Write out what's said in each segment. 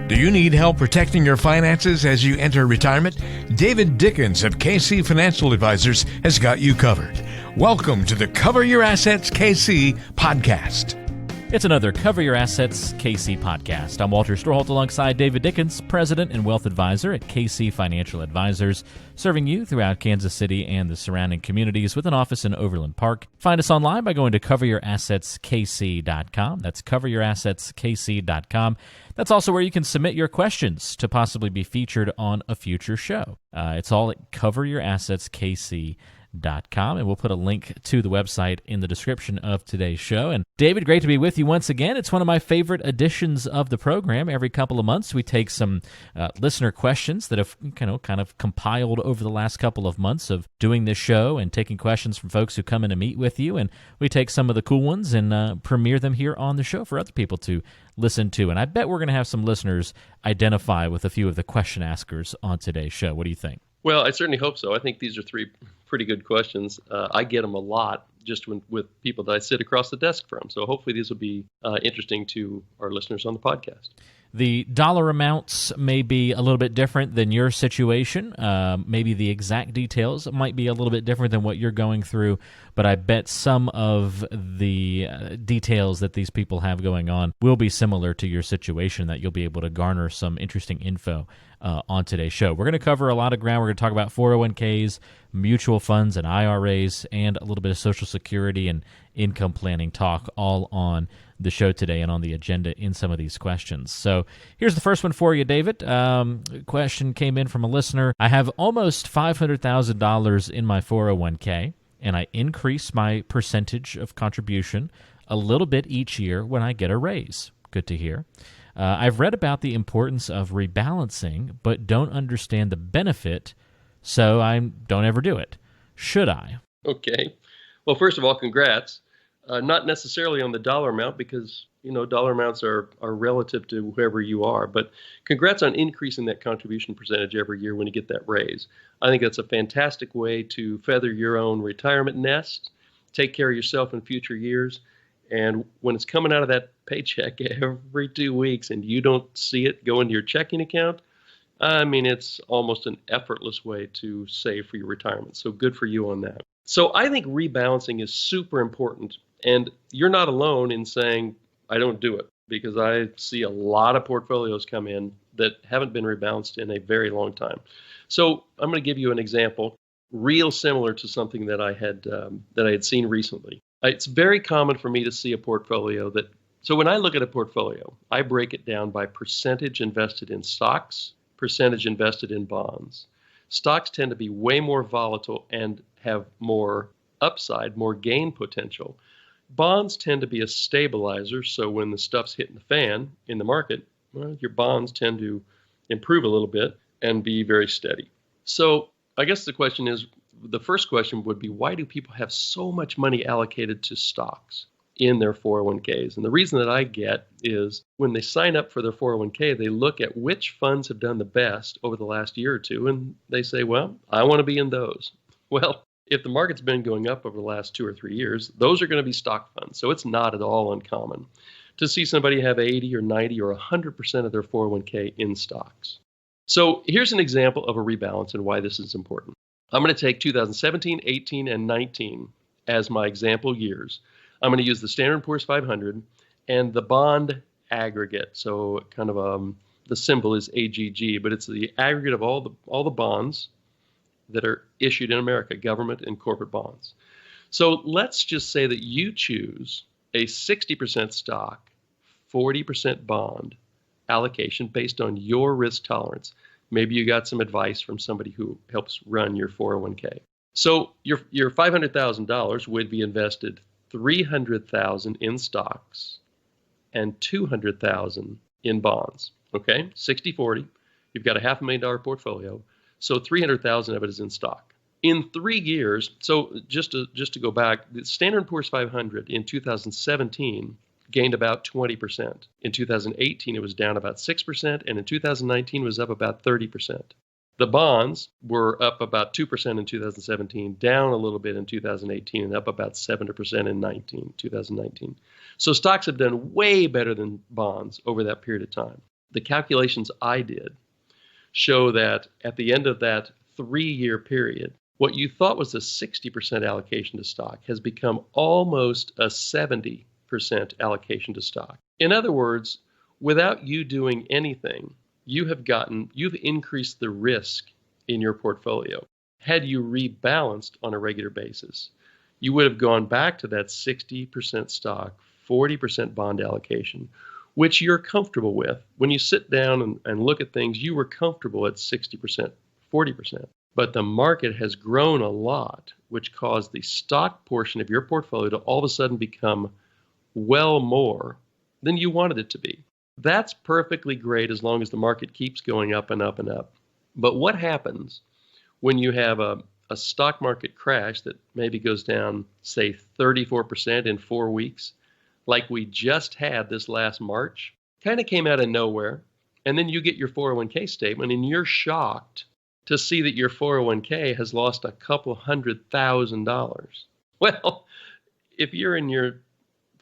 Do you need help protecting your finances as you enter retirement? David Dickens of KC Financial Advisors has got you covered. Welcome to the Cover Your Assets KC podcast. It's another Cover Your Assets KC podcast. I'm Walter Storholt alongside David Dickens, President and Wealth Advisor at KC Financial Advisors, serving you throughout Kansas City and the surrounding communities with an office in Overland Park. Find us online by going to coveryourassetskc.com. That's coveryourassetskc.com. That's also where you can submit your questions to possibly be featured on a future show. It's all at coveryourassetskc.com. And we'll put a link to the website in the description of today's show. And David, great to be with you once again. It's one of my favorite editions of the program. Every couple of months, we take some listener questions that have kind of compiled over the last couple of months of doing this show and taking questions from folks who come in to meet with you. And we take some of the cool ones and premiere them here on the show for other people to listen to. And I bet we're going to have some listeners identify with a few of the question askers on today's show. What do you think? Well, I certainly hope so. I think these are three pretty good questions. I get them a lot just with people that I sit across the desk from. So hopefully these will be interesting to our listeners on the podcast. The dollar amounts may be a little bit different than your situation. Maybe the exact details might be a little bit different than what you're going through, but I bet some of the details that these people have going on will be similar to your situation, that you'll be able to garner some interesting info on today's show. We're going to cover a lot of ground. We're going to talk about 401ks, mutual funds and IRAs, and a little bit of Social Security and income planning talk, all on the show today and on the agenda in some of these questions. So here's the first one for you, David. Question came in from a listener. I have almost $500,000 in my 401k, and I increase my percentage of contribution a little bit each year when I get a raise. Good to hear. I've read about the importance of rebalancing, but don't understand the benefit, so I don't ever do it. Should I? Okay. Well, first of all, congrats. Not necessarily on the dollar amount, because dollar amounts are relative to whoever you are, but congrats on increasing that contribution percentage every year when you get that raise. I think that's a fantastic way to feather your own retirement nest, take care of yourself in future years, and when it's coming out of that paycheck every 2 weeks and you don't see it go into your checking account, I mean, it's almost an effortless way to save for your retirement. So good for you on that. So I think rebalancing is super important. And you're not alone in saying, I don't do it, because I see a lot of portfolios come in that haven't been rebalanced in a very long time. So I'm going to give you an example, real similar to something that I had seen recently. It's very common for me to see a portfolio so when I look at a portfolio, I break it down by percentage invested in stocks, percentage invested in bonds. Stocks tend to be way more volatile and have more upside, more gain potential. Bonds tend to be a stabilizer, so when the stuff's hitting the fan in the market, well, your bonds tend to improve a little bit and be very steady. So I guess the first question would be, why do people have so much money allocated to stocks in their 401ks? And the reason that I get is when they sign up for their 401k, they look at which funds have done the best over the last year or two, and they say, well, I want to be in those. Well, if the market's been going up over the last 2 or 3 years, those are going to be stock funds. So it's not at all uncommon to see somebody have 80 or 90 or 100% of their 401k in stocks. So here's an example of a rebalance and why this is important. I'm going to take 2017, 18, and 19 as my example years. I'm going to use the Standard & Poor's 500 and the bond aggregate. So kind of the symbol is AGG, but it's the aggregate of all the bonds that are issued in America, government and corporate bonds. So let's just say that you choose a 60% stock, 40% bond allocation based on your risk tolerance. Maybe you got some advice from somebody who helps run your 401k. So your $500,000 would be invested $300,000 in stocks and $200,000 in bonds. Okay, 60-40. You've got a $500,000 portfolio. So 300,000 of it is in stock. In 3 years, so just to go back, the Standard & Poor's 500 in 2017 gained about 20%. In 2018, it was down about 6%, and in 2019 was up about 30%. The bonds were up about 2% in 2017, down a little bit in 2018, and up about 7% in 2019. So stocks have done way better than bonds over that period of time. The calculations I did show that at the end of that 3-year period, what you thought was a 60% allocation to stock has become almost a 70% allocation to stock. In other words, without you doing anything, you've increased the risk in your portfolio. Had you rebalanced on a regular basis, you would have gone back to that 60% stock, 40% bond allocation, which you're comfortable with. When you sit down and look at things, you were comfortable at 60%, 40%. But the market has grown a lot, which caused the stock portion of your portfolio to all of a sudden become well more than you wanted it to be. That's perfectly great as long as the market keeps going up and up and up. But what happens when you have a stock market crash that maybe goes down, say, 34% in 4 weeks, like we just had this last March? Kind of came out of nowhere, and then you get your 401k statement, and you're shocked to see that your 401k has lost a couple $100,000. Well, if you're in your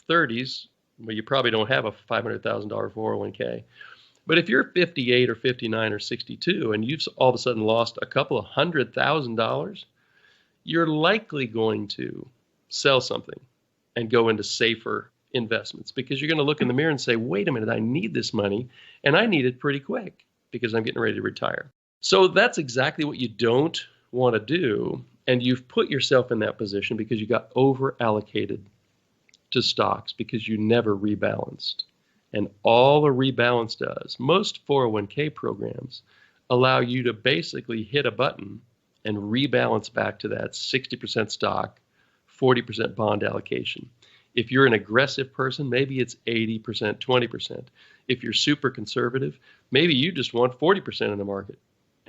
30s, well, you probably don't have a $500,000 401k. But if you're 58 or 59 or 62 and you've all of a sudden lost a couple of $100,000, you're likely going to sell something and go into safer investments, because you're going to look in the mirror and say, wait a minute, I need this money, and I need it pretty quick because I'm getting ready to retire. So that's exactly what you don't want to do, and you've put yourself in that position because you got over allocated to stocks because you never rebalanced. And all a rebalance does, most 401k programs allow you to basically hit a button and rebalance back to that 60% stock, 40% bond allocation. If you're an aggressive person, maybe it's 80%, 20%. If you're super conservative, maybe you just want 40% in the market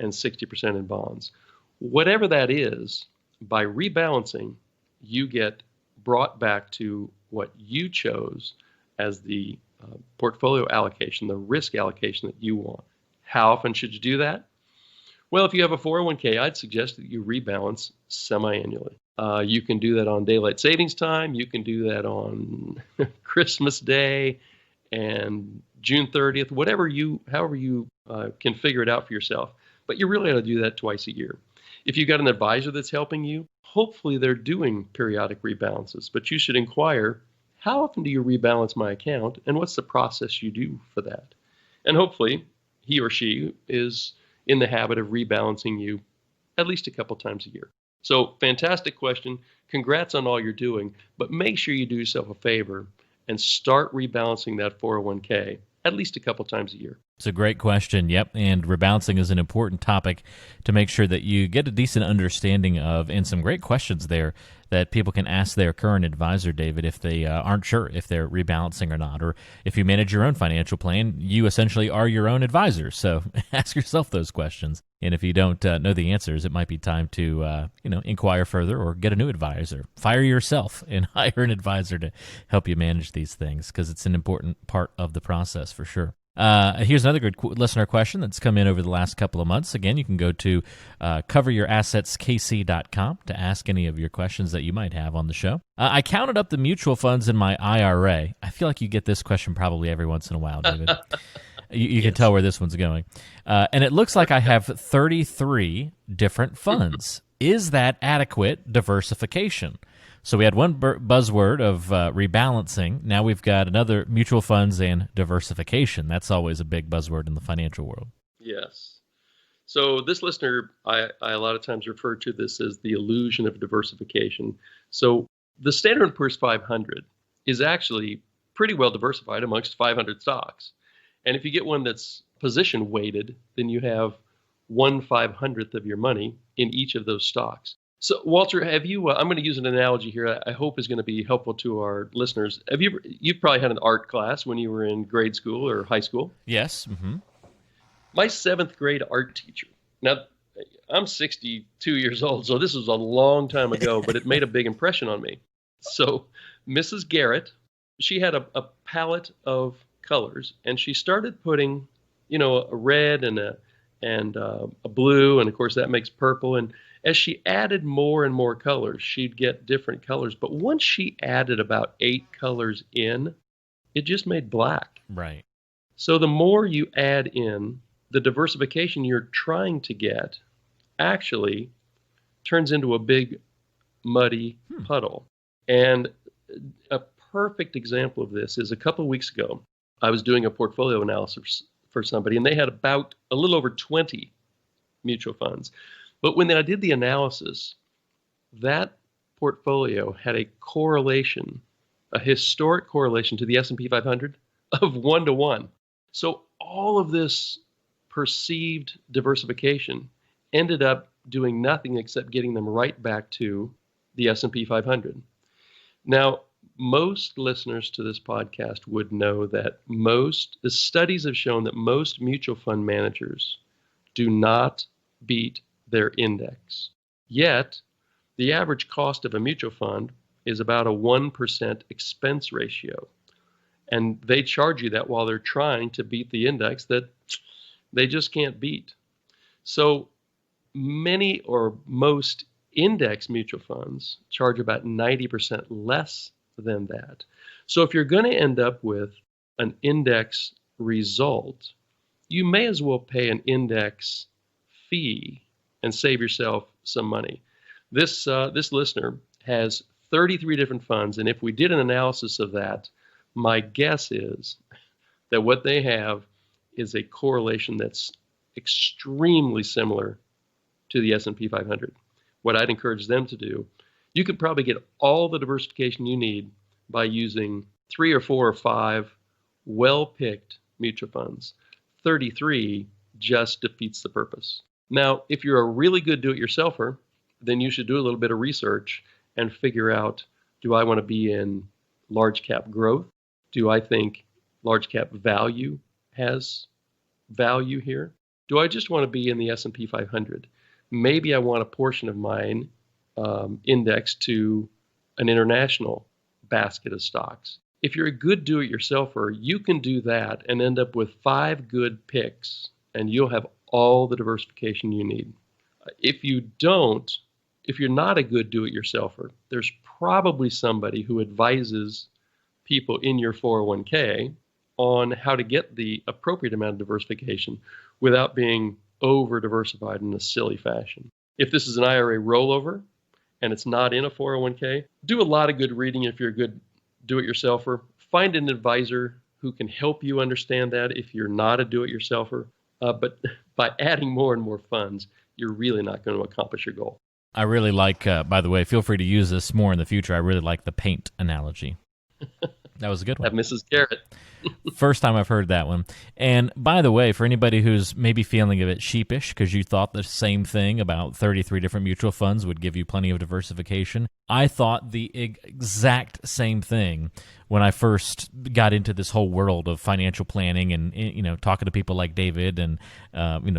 and 60% in bonds. Whatever that is, by rebalancing, you get brought back to what you chose as the portfolio allocation, the risk allocation that you want. How often should you do that? Well, if you have a 401k, I'd suggest that you rebalance semi-annually. You can do that on daylight savings time. You can do that on Christmas Day and June 30th, however you can figure it out for yourself. But you really ought to do that twice a year. If you've got an advisor that's helping you, hopefully they're doing periodic rebalances. But you should inquire, how often do you rebalance my account, and what's the process you do for that? And hopefully he or she is in the habit of rebalancing you at least a couple times a year. So fantastic question. Congrats on all you're doing, but make sure you do yourself a favor and start rebalancing that 401k at least a couple times a year. It's a great question. Yep. And rebalancing is an important topic to make sure that you get a decent understanding of, and some great questions there that people can ask their current advisor, David, if they aren't sure if they're rebalancing or not. Or if you manage your own financial plan, you essentially are your own advisor. So ask yourself those questions. And if you don't know the answers, it might be time to inquire further or get a new advisor. Fire yourself and hire an advisor to help you manage these things, because it's an important part of the process for sure. Here's another good listener question that's come in over the last couple of months. Again, you can go to coveryourassetskc.com to ask any of your questions that you might have on the show. I counted up the mutual funds in my IRA. I feel like you get this question probably every once in a while, David. You can tell where this one's going. And it looks like I have 33 different funds. Is that adequate diversification? So we had one buzzword of rebalancing. Now we've got another, mutual funds and diversification. That's always a big buzzword in the financial world. Yes. So this listener, I a lot of times refer to this as the illusion of diversification. So the Standard & Poor's 500 is actually pretty well diversified amongst 500 stocks. And if you get one that's position weighted, then you have 1/500th of your money in each of those stocks. So, Walter, have you? I'm going to use an analogy here. I hope is going to be helpful to our listeners. You've probably had an art class when you were in grade school or high school? Yes. Mm-hmm. My 7th grade art teacher. Now, I'm 62 years old, so this was a long time ago, but it made a big impression on me. So, Mrs. Garrett, she had a palette of colors, and she started putting, a red and a blue, and of course that makes purple. And as she added more and more colors, she'd get different colors. But once she added about 8 colors in, it just made black. Right. So the more you add in, the diversification you're trying to get actually turns into a big muddy puddle. And a perfect example of this is a couple of weeks ago, I was doing a portfolio analysis for somebody, and they had about a little over 20 mutual funds. But when I did the analysis, that portfolio had a correlation, a historic correlation to the S&P 500 of 1-to-1. So all of this perceived diversification ended up doing nothing except getting them right back to the S&P 500. Now, most listeners to this podcast would know that the studies have shown that most mutual fund managers do not beat their index. Yet, the average cost of a mutual fund is about a 1% expense ratio. And they charge you that while they're trying to beat the index that they just can't beat. So many or most index mutual funds charge about 90% less than that. So if you're going to end up with an index result, you may as well pay an index fee and save yourself some money. This listener has 33 different funds, and if we did an analysis of that, my guess is that what they have is a correlation that's extremely similar to the S&P 500. What I'd encourage them to do, you could probably get all the diversification you need by using 3 or 4 or 5 well-picked mutual funds. 33 just defeats the purpose. Now, if you're a really good do-it-yourselfer, then you should do a little bit of research and figure out, do I want to be in large cap growth? Do I think large cap value has value here? Do I just want to be in the S&P 500? Maybe I want a portion of mine indexed to an international basket of stocks. If you're a good do-it-yourselfer, you can do that and end up with 5 good picks, and you'll have all the diversification you need. If you're not a good do-it-yourselfer, there's probably somebody who advises people in your 401k on how to get the appropriate amount of diversification without being over-diversified in a silly fashion. If this is an IRA rollover and it's not in a 401k, do a lot of good reading if you're a good do-it-yourselfer. Find an advisor who can help you understand that if you're not a do-it-yourselfer. But by adding more and more funds, you're really not going to accomplish your goal. I really like, by the way, feel free to use this more in the future. I really like the paint analogy. That was a good one. That Mrs. Garrett. First time I've heard that one. And by the way, for anybody who's maybe feeling a bit sheepish because you thought the same thing about 33 different mutual funds would give you plenty of diversification, I thought the exact same thing when I first got into this whole world of financial planning and, talking to people like David and,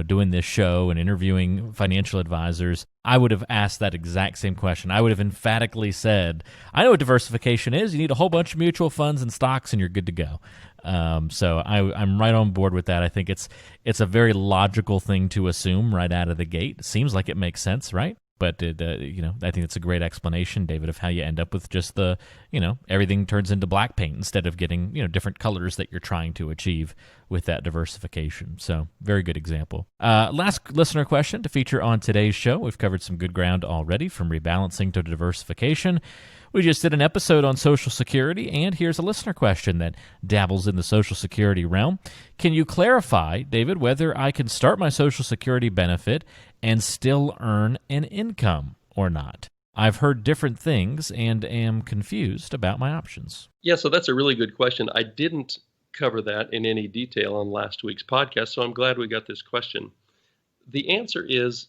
doing this show and interviewing financial advisors. I would have asked that exact same question. I would have emphatically said, I know what diversification is. You need a whole bunch of mutual funds and stocks and you're good to go. So I'm right on board with that. I think it's a very logical thing to assume right out of the gate. It seems like it makes sense, right? But I think it's a great explanation, David, of how you end up with just everything turns into black paint instead of getting, different colors that you're trying to achieve with that diversification. So very good example. Last listener question to feature on today's show. We've covered some good ground already, from rebalancing to diversification. We just did an episode on Social Security, and here's a listener question that dabbles in the Social Security realm. Can you clarify, David, whether I can start my Social Security benefit and still earn an income or not? I've heard different things and am confused about my options. Yeah, so that's a really good question. I didn't cover that in any detail on last week's podcast, so I'm glad we got this question. The answer is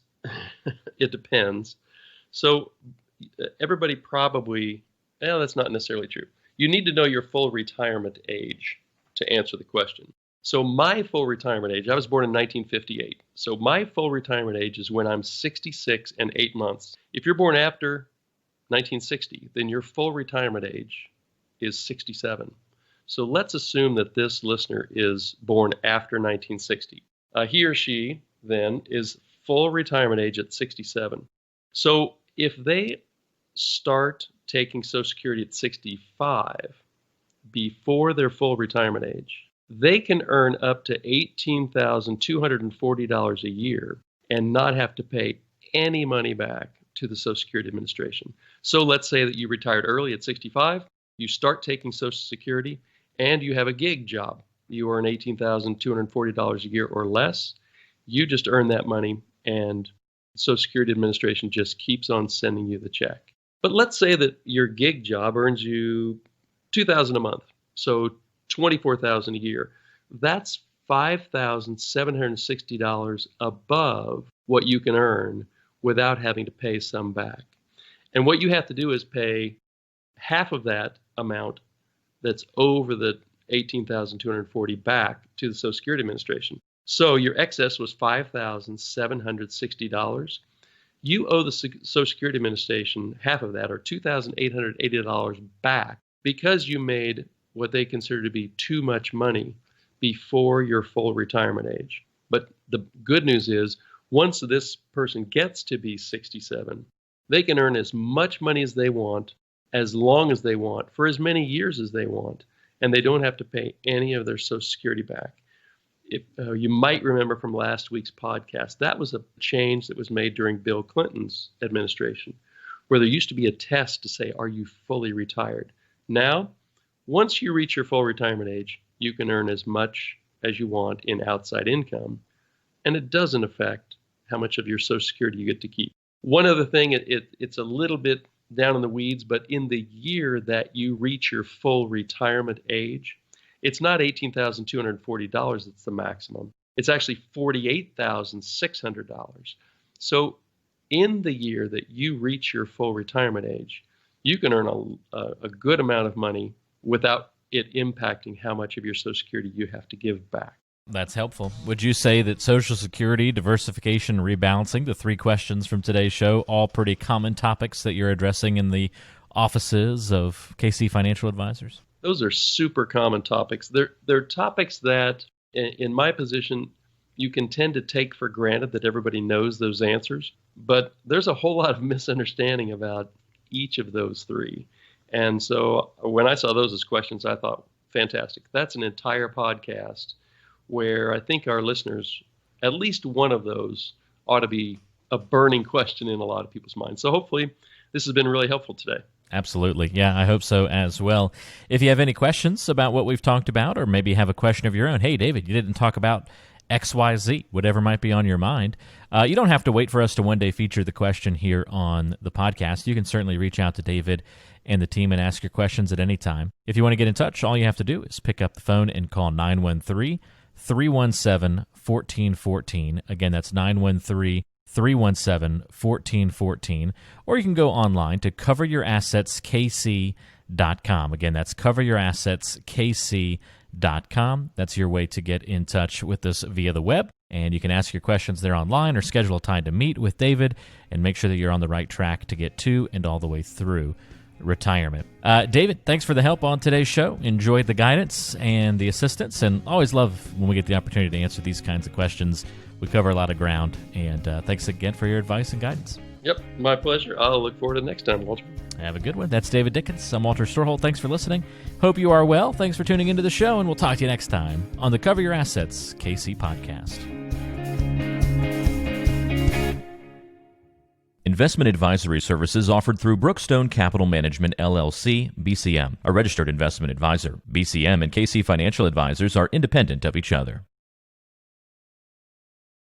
it depends. So everybody probably, that's not necessarily true. You need to know your full retirement age to answer the question. So my full retirement age, I was born in 1958. So my full retirement age is when I'm 66 and 8 months. If you're born after 1960, then your full retirement age is 67. So let's assume that this listener is born after 1960. He or she then is full retirement age at 67. So if they start taking Social Security at 65 before their full retirement age, they can earn up to $18,240 a year and not have to pay any money back to the Social Security Administration. So let's say that you retired early at 65, you start taking Social Security, and you have a gig job. You earn $18,240 a year or less. You just earn that money, and the Social Security Administration just keeps on sending you the check. But let's say that your gig job earns you $2,000 a month, so $24,000 a year. That's $5,760 above what you can earn without having to pay some back. And what you have to do is pay half of that amount that's over the $18,240 back to the Social Security Administration. So your excess was $5,760. You owe the Social Security Administration half of that, or $2,880 back, because you made what they consider to be too much money before your full retirement age. But the good news is, once this person gets to be 67, they can earn as much money as they want, as long as they want, for as many years as they want, and they don't have to pay any of their Social Security back. You might remember from last week's podcast, that was a change that was made during Bill Clinton's administration, where there used to be a test to say, are you fully retired? Now, once you reach your full retirement age, you can earn as much as you want in outside income, and it doesn't affect how much of your Social Security you get to keep. One other thing, it's a little bit down in the weeds, but in the year that you reach your full retirement age, it's not $18,240 that's the maximum. It's actually $48,600. So in the year that you reach your full retirement age, you can earn a good amount of money without it impacting how much of your Social Security you have to give back. That's helpful. Would you say that Social Security, diversification, rebalancing, the three questions from today's show, all pretty common topics that you're addressing in the offices of KC Financial Advisors? Those are super common topics. They're topics that, in my position, you can tend to take for granted that everybody knows those answers, but there's a whole lot of misunderstanding about each of those three. And so when I saw those as questions, I thought, fantastic. That's an entire podcast where I think our listeners, at least one of those ought to be a burning question in a lot of people's minds. So hopefully this has been really helpful today. Absolutely. Yeah, I hope so as well. If you have any questions about what we've talked about, or maybe have a question of your own, hey, David, you didn't talk about XYZ, whatever might be on your mind, you don't have to wait for us to one day feature the question here on the podcast. You can certainly reach out to David and the team and ask your questions at any time. If you want to get in touch, all you have to do is pick up the phone and call 913-317-1414. Again, that's 913-317-1414. Or you can go online to coveryourassetskc.com. Again, that's coveryourassetskc.com. That's your way to get in touch with us via the web. And you can ask your questions there online or schedule a time to meet with David and make sure that you're on the right track to get to and all the way through retirement. David, thanks for the help on today's show. Enjoyed the guidance and the assistance, and always love when we get the opportunity to answer these kinds of questions. We cover a lot of ground, and thanks again for your advice and guidance. Yep, my pleasure. I'll look forward to next time, Walter. Have a good one. That's David Dickens. I'm Walter Storholt. Thanks for listening. Hope you are well. Thanks for tuning into the show, and we'll talk to you next time on the Cover Your Assets KC podcast. Investment advisory services offered through Brookstone Capital Management, LLC, BCM, a registered investment advisor. BCM and KC Financial Advisors are independent of each other.